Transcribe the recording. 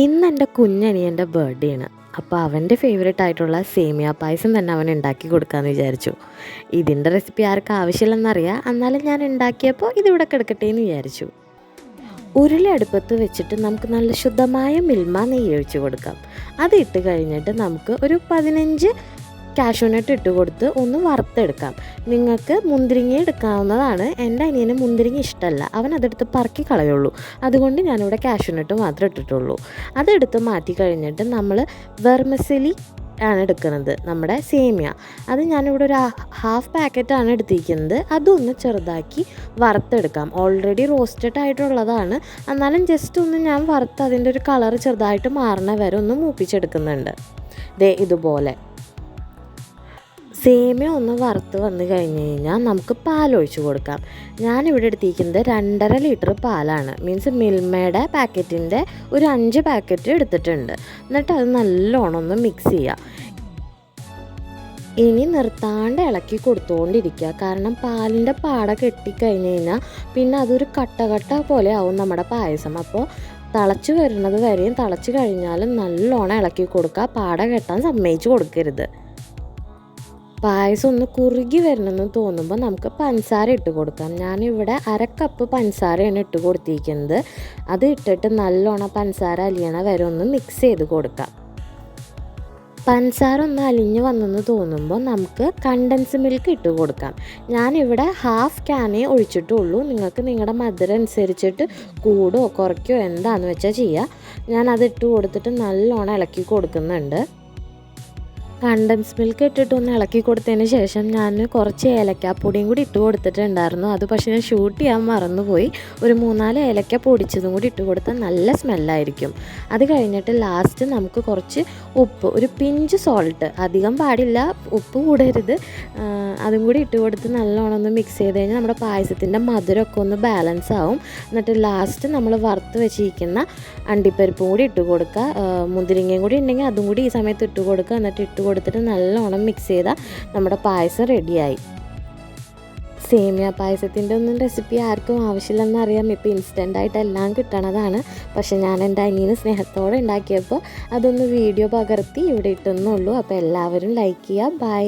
ഇന്ന് എൻ്റെ കുഞ്ഞനിയൻ്റെ ബർത്ത്ഡേ ആണ്. അപ്പോൾ അവൻ്റെ ഫേവറേറ്റ് ആയിട്ടുള്ള സേമിയ പായസം തന്നെ അവൻ ഉണ്ടാക്കി കൊടുക്കാമെന്ന് വിചാരിച്ചു. ഇതിൻ്റെ റെസിപ്പി ആർക്കും ആവശ്യമില്ലെന്നറിയാം, എന്നാലും ഞാൻ ഉണ്ടാക്കിയപ്പോൾ ഇതിവിടെ കിടക്കട്ടെ എന്ന് വിചാരിച്ചു. ഉരുളി അടുപ്പത്ത് വെച്ചിട്ട് നമുക്ക് നല്ല ശുദ്ധമായ മിൽമ നെയ്യ് ഒഴിച്ച് കൊടുക്കാം. അത് ഇട്ട് കഴിഞ്ഞിട്ട് നമുക്ക് ഒരു 15 കാഷ്യൂനട്ട് ഇട്ട് കൊടുത്ത് ഒന്ന് വറുത്തെടുക്കാം. നിങ്ങൾക്ക് മുന്തിരിങ്ങ എടുക്കാവുന്നതാണ്. എൻ്റെ അനിയന് മുന്തിരിങ്ങ ഇഷ്ടമല്ല, അവൻ അതെടുത്ത് പറക്കി കളയുള്ളൂ. അതുകൊണ്ട് ഞാനിവിടെ കാഷ്യൂനട്ട് മാത്രമേ ഇട്ടിട്ടുള്ളൂ. അതെടുത്ത് മാറ്റി കഴിഞ്ഞിട്ട് നമ്മൾ വെർമിസെലി ആണ് എടുക്കുന്നത്, നമ്മുടെ സേമിയ. അത് ഞാനിവിടെ ഒരു ഹാഫ് പാക്കറ്റാണ് എടുത്തിരിക്കുന്നത്. അതൊന്ന് ചെറുതാക്കി വറുത്തെടുക്കാം. ഓൾറെഡി റോസ്റ്റഡ് ആയിട്ടുള്ളതാണ്, എന്നാലും ജസ്റ്റ് ഒന്ന് ഞാൻ വറുത്ത് അതിൻ്റെ ഒരു കളർ ചെറുതായിട്ട് മാറണ വരെ ഒന്ന് മൂപ്പിച്ചെടുക്കുന്നുണ്ട്. ദേ ഇതുപോലെ സേമിയ ഒന്ന് വറുത്ത് വന്ന് കഴിഞ്ഞ് കഴിഞ്ഞാൽ നമുക്ക് പാലൊഴിച്ച് കൊടുക്കാം. ഞാനിവിടെ എടുത്തിരിക്കുന്നത് 2.5 ലിറ്റർ പാലാണ്. മീൻസ് മിൽമയുടെ പാക്കറ്റിൻ്റെ ഒരു 5 പാക്കറ്റ് എടുത്തിട്ടുണ്ട്. എന്നിട്ട് അത് നല്ലോണം ഒന്ന് മിക്സ് ചെയ്യുക. ഇനി നിർത്താണ്ട് ഇളക്കി കൊടുത്തുകൊണ്ടിരിക്കുക. കാരണം പാലിൻ്റെ പാട കെട്ടിക്കഴിഞ്ഞ് കഴിഞ്ഞാൽ പിന്നെ അതൊരു കട്ട പോലെ ആവും നമ്മുടെ പായസം. അപ്പോൾ തിളച്ച് വരുന്നത് വരെയും തിളച്ച് കഴിഞ്ഞാലും നല്ലോണം ഇളക്കി കൊടുക്കുക. പാട കെട്ടാൻ സമ്മതിച്ച് കൊടുക്കരുത്. പായസം ഒന്ന് കുറുകി വരണമെന്ന് തോന്നുമ്പോൾ നമുക്ക് പഞ്ചസാര ഇട്ട് കൊടുക്കാം. ഞാനിവിടെ 1/2 കപ്പ് പഞ്ചസാരയാണ് ഇട്ട് കൊടുത്തിരിക്കുന്നത്. അത് ഇട്ടിട്ട് നല്ലോണം പഞ്ചസാര അലിയണ വരെ ഒന്ന് മിക്സ് ചെയ്ത് കൊടുക്കാം. പഞ്ചസാര ഒന്ന് അലിഞ്ഞ് വന്നെന്ന് തോന്നുമ്പോൾ നമുക്ക് കണ്ടൻസ് മിൽക്ക് ഇട്ട് കൊടുക്കാം. ഞാനിവിടെ ഹാഫ് ക്യാനേ ഒഴിച്ചിട്ടുള്ളൂ. നിങ്ങൾക്ക് നിങ്ങളുടെ മധുരം അനുസരിച്ചിട്ട് കൂടോ കുറയ്ക്കോ എന്താണെന്ന് വെച്ചാൽ ചെയ്യുക. ഞാനത് ഇട്ട് കൊടുത്തിട്ട് നല്ലോണം ഇളക്കി കൊടുക്കുന്നുണ്ട്. കണ്ടൻസ് മിൽക്ക് ഇട്ടിട്ട് ഒന്ന് ഇളക്കി കൊടുത്തതിന് ശേഷം ഞാൻ കുറച്ച് ഏലക്കാപ്പൊടിയും കൂടി ഇട്ട് കൊടുത്തിട്ടുണ്ടായിരുന്നു. അത് പക്ഷേ ഞാൻ ഷൂട്ട് ചെയ്യാൻ മറന്നുപോയി. ഒരു 3-4 ഏലക്ക പൊടിച്ചതും കൂടി ഇട്ട് കൊടുത്താൽ നല്ല സ്മെല്ലായിരിക്കും. അത് കഴിഞ്ഞിട്ട് ലാസ്റ്റ് നമുക്ക് കുറച്ച് ഉപ്പ്, ഒരു പിഞ്ച് സോൾട്ട്, അധികം പാടില്ല, ഉപ്പ് കൂടരുത്, അതും കൂടി ഇട്ട് കൊടുത്ത് നല്ലോണം ഒന്ന് മിക്സ് ചെയ്ത് കഴിഞ്ഞാൽ നമ്മുടെ പായസത്തിൻ്റെ മധുരമൊക്കെ ഒന്ന് ബാലൻസ് ആവും. എന്നിട്ട് ലാസ്റ്റ് നമ്മൾ വറുത്ത് വെച്ചിരിക്കുന്ന അണ്ടിപ്പരിപ്പും കൂടി ഇട്ട് കൊടുക്കുക. മുന്തിരിങ്ങയും കൂടി ഉണ്ടെങ്കിൽ അതും കൂടി ഈ സമയത്ത് ഇട്ട് കൊടുക്കുക. എന്നിട്ട് ഇട്ട് കൊടുത്തിട്ട് നല്ലോണം മിക്സ് ചെയ്താൽ നമ്മുടെ പായസം റെഡിയായി. സേമിയ പായസത്തിൻ്റെ ഒന്നും റെസിപ്പി ആർക്കും ആവശ്യമില്ലെന്നറിയാം. ഇപ്പോൾ ഇൻസ്റ്റൻ്റായിട്ട് എല്ലാം കിട്ടണതാണ്. പക്ഷേ ഞാൻ എൻ്റെ അനിയന് സ്നേഹത്തോടെ ഉണ്ടാക്കിയപ്പോൾ അതൊന്ന് വീഡിയോ പകർത്തി ഇവിടെ ഇട്ടെന്നുള്ളൂ. അപ്പോൾ എല്ലാവരും ലൈക്ക് ചെയ്യുക. ബൈ.